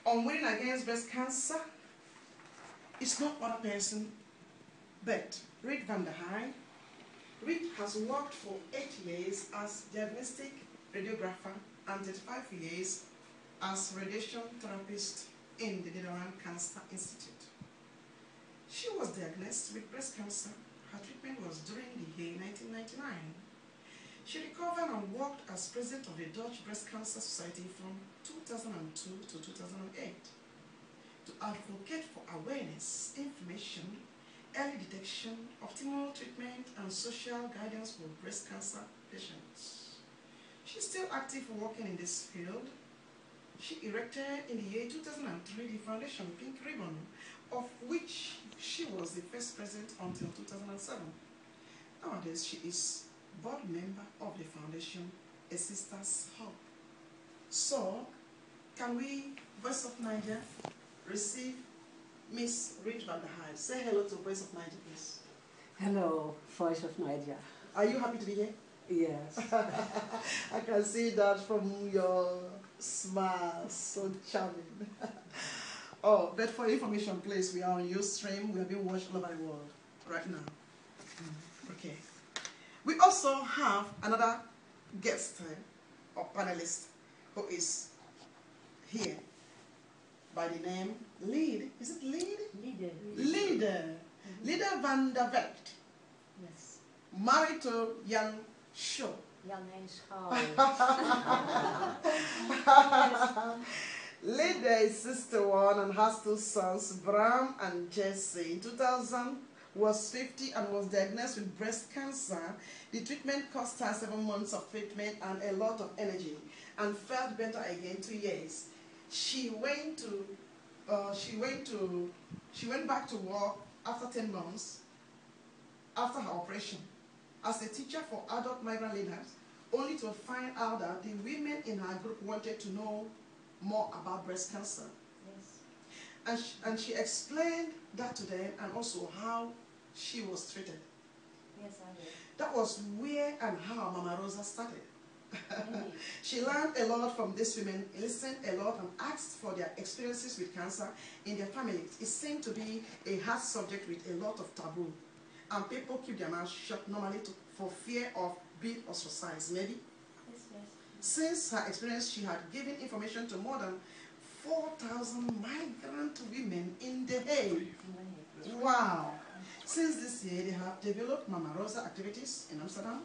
on winning against breast cancer is no other person but Riet Lide. Riet has worked for 8 years as diagnostic radiographer and 35 years as radiation therapist in the Netherlands Cancer Institute. She was diagnosed with breast cancer. Her treatment was during the year 1999. She recovered and worked as president of the Dutch Breast Cancer Society from 2002 to 2008 to advocate for awareness, information, early detection, optimal treatment, and social guidance for breast cancer patients. She's still active working in this field. She erected in the year 2003 the foundation Pink Ribbon, of which she was the first president until 2007. Nowadays, she is board member of the foundation, a Sisters Hub. So, can we, Voice of Niger, receive Miss Riet Lide? Say hello to Voice of Niger, please. Hello, Voice of Niger. Are you happy to be here? Yes. I can see that from your smile, so charming. Oh, but for information, please, we are on Ustream. We are being watched all over the world right now. Okay. We also have another guest or panelist who is here by the name Lide. Is it Lide? Lide. Lide. Lide van der Velde. Yes. Married to Jan Schou. Jan and Schou. Lide is 61 and has 2 sons, Bram and Jesse. In 2000, was 50 and was diagnosed with breast cancer. The treatment cost her 7 months of treatment and a lot of energy, and felt better again 2 years. She went back to work after 10 months after her operation as a teacher for adult migrant leaders, only to find out that the women in her group wanted to know more about breast cancer. Yes. And she explained that to them, and also how she was treated. Yes, I did. That was where and how Mama Rosa started. She learned a lot from these women, listened a lot, and asked for their experiences with cancer in their families. It seemed to be a hard subject with a lot of taboo, and people keep their mouths shut normally for fear of being ostracized, maybe. Yes, yes. Since her experience, she had given information to more than 4,000 migrant women in The Hague. Wow! Since this year, they have developed Mama Rosa activities in Amsterdam.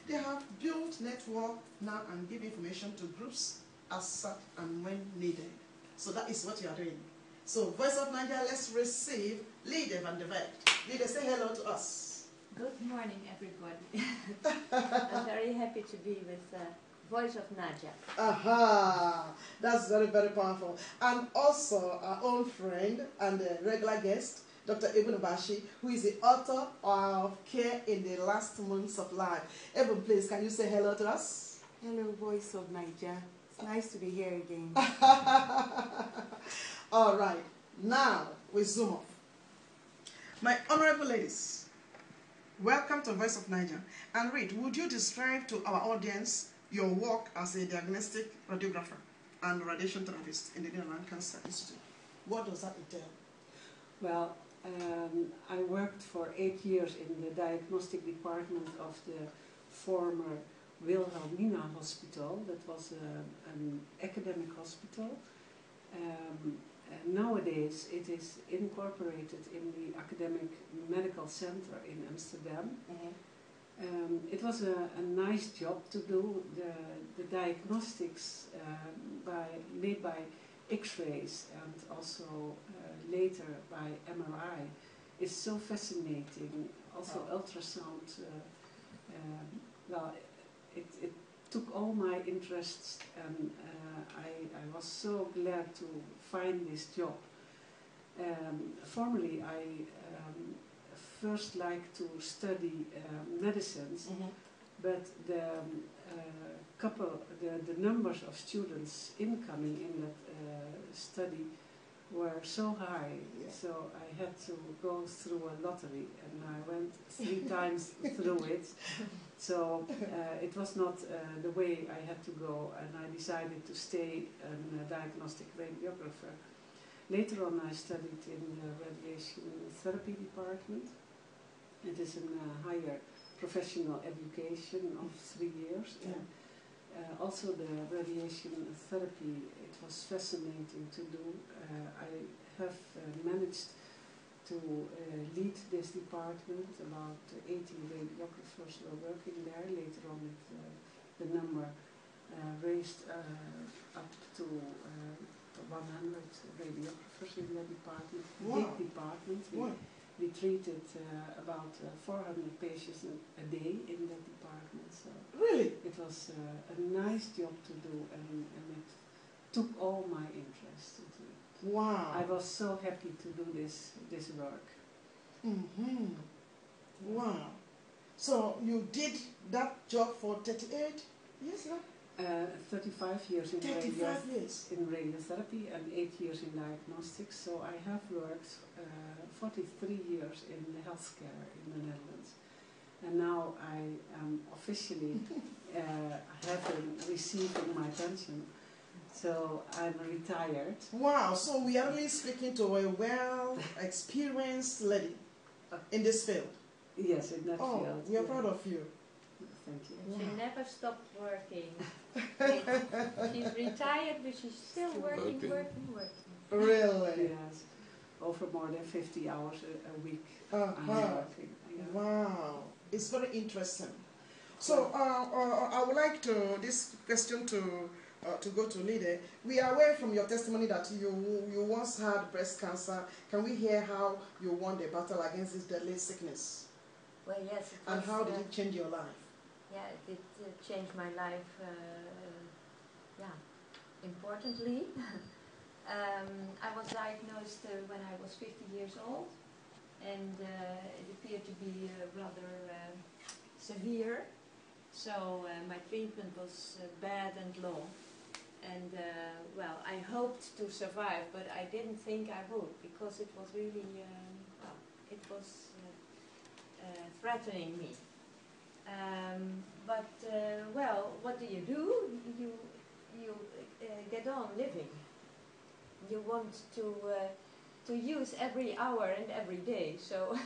They have built network now and give information to groups as such and when needed. So that is what you are doing. So, Voice of Niger, let's receive Lide van der Velde. Lide, say hello to us. Good morning, everybody. I'm very happy to be with Voice of Niger. Aha! That's very, very powerful. And also our own friend and a regular guest, Dr. Ebun Bashi, who is the author of Care in the Last Months of Life. Ebun, please, can you say hello to us? Hello, Voice of Niger. It's nice to be here again. All right, now we zoom off. My honorable ladies, welcome to Voice of Niger. And Riet, would you describe to our audience your work as a diagnostic radiographer and radiation therapist in the Netherlands Cancer Institute? What does that entail? Well, I worked for 8 years in the diagnostic department of the former Wilhelmina Hospital. That was an academic hospital. Nowadays it is incorporated in the Academic Medical Center in Amsterdam. It was a nice job to do. The diagnostics made by X-rays and also later by MRI is so fascinating. Also ultrasound, well, it took all my interests, and I was so glad to find this job. Formerly I first liked to study medicines, but the numbers of students incoming in that study were so high, Yeah. so I had to go through a lottery, and I went 3 times through it. So it was not the way I had to go, and I decided to stay a diagnostic radiographer. Later on, I studied in the radiation therapy department. It is a higher professional education of 3 years. Yeah. Also the radiation therapy, it was fascinating to do. I have managed to lead this department. About 80 radiographers were working there. Later on the number raised up to 100 radiographers in the department. Wow. Big department. Wow. We treated about 400 patients a day in that department. So Really? it was a nice job to do, and it took all my interest into it. Wow. I was so happy to do this work. Mm-hmm. Wow. So you did that job for 38 years now? 35 years in 35 years. in radiotherapy and 8 years in diagnostics. So I have worked 43 years in healthcare in the Netherlands. And now I am officially receiving my pension. So I'm retired. Wow, so we are really speaking to a well-experienced lady in this field. Yes, in that Oh, field. we are yeah. proud of you. Thank you. She Wow. never stopped working. She's retired, but she's still working. Really? Yes, over more than 50 hours a week. Uh-huh. I'm working. Yeah. Wow, it's very interesting. So I would like this question to go to Lide. We are aware from your testimony that you once had breast cancer. Can we hear how you won the battle against this deadly sickness? Well, yes, it was, And how did it change your life? yeah, it did change my life, yeah, importantly. I was diagnosed when I was 50 years old, and it appeared to be rather severe. So my treatment was bad and long. And well, I hoped to survive, but I didn't think I would, because it was really, well, it was threatening me. But well, what do? You get on living. You want to use every hour and every day. So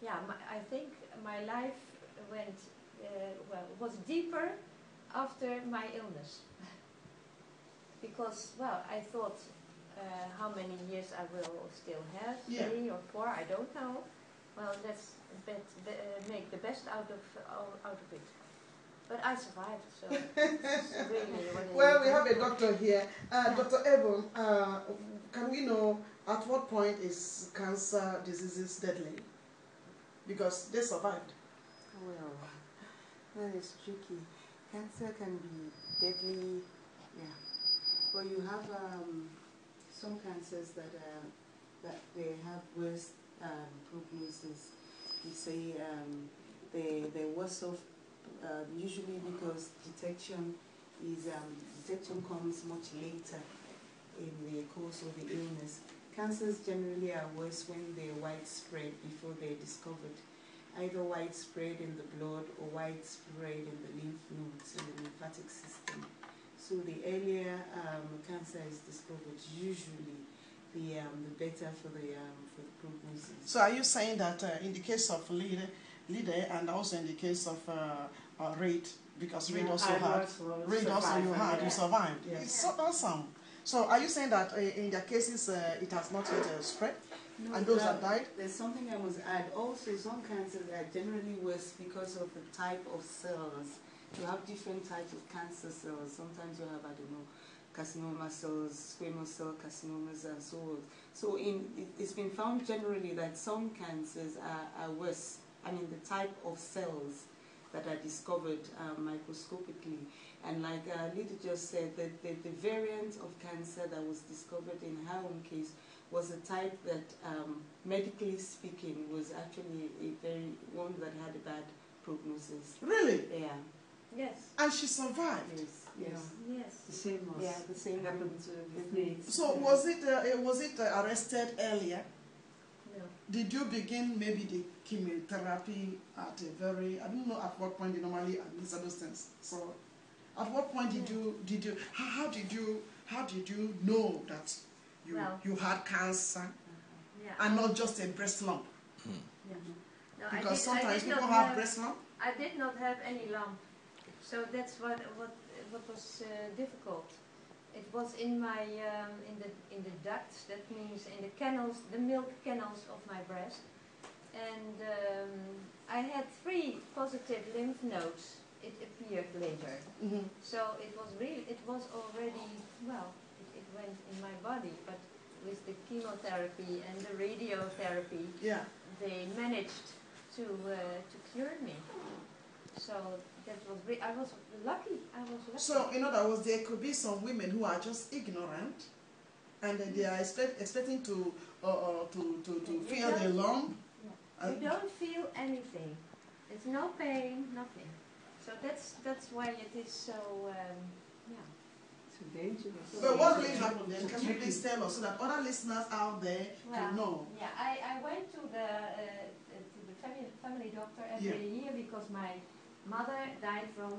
yeah, I think my life went well, was deeper after my illness. Because, well, I thought how many years I will still have, 3 or 4, I don't know. Well, let's make the best out of it. But I survived, so it's really what Well, we have a doctor here. Dr. Ebon, can we know at what point is cancer diseases deadly? Because they survived. Well, that is tricky. Cancer can be deadly, yeah. Well, you have some cancers that they have worse prognosis. You say they're worse off usually because detection comes much later in the course of the illness. Cancers generally are worse when they're widespread before they're discovered, either widespread in the blood or widespread in the lymph nodes and the lymphatic system. So the earlier cancer is discovered, usually the better for the prognosis. So are you saying that in the case of Lide and also in the case of Riet, because Riet also had, you survived. Yeah. It's so awesome. So are you saying that in their cases it has not yet spread? No, and those that died? There's something I must add. Also, some cancers are generally worse because of the type of cells. You have different types of cancer cells. Sometimes you have, I don't know, carcinoma cells, squamous cell carcinomas, and so on. So it's been found generally that some cancers are worse. I mean, the type of cells that are discovered microscopically. And like Lida just said, the variant of cancer that was discovered in her own case was a type that, medically speaking, was actually one that had a bad prognosis. Really? Yeah. Yes. And she survived? Yes. Yes. Yes. The same was Yeah, the same happened with with me. me. So was it arrested earlier? No. Did you begin maybe the chemotherapy at a very, I don't know at what point you normally administer those things. So at what point did you how did you know that you had cancer Yeah. and not just a breast lump? Yeah. No, Because I sometimes did people not have breast lump. I did not have any lump, so that's what was difficult. It was in my in the ducts. That means in the canals, the milk canals of my breast, and I had 3 positive lymph nodes. It appeared later, so it was already it went in my body, but with the chemotherapy and the radiotherapy, Yeah. they managed to cure me. So that was I was lucky. I was lucky. So in other words, there could be some women who are just ignorant, and they are expecting to feel the lump. You don't feel anything. There's no pain, nothing. So that's why it is so So dangerous. But what really happened then? Can you please tell us so that other listeners out there can know? Yeah, I went to the family doctor every year because my mother died from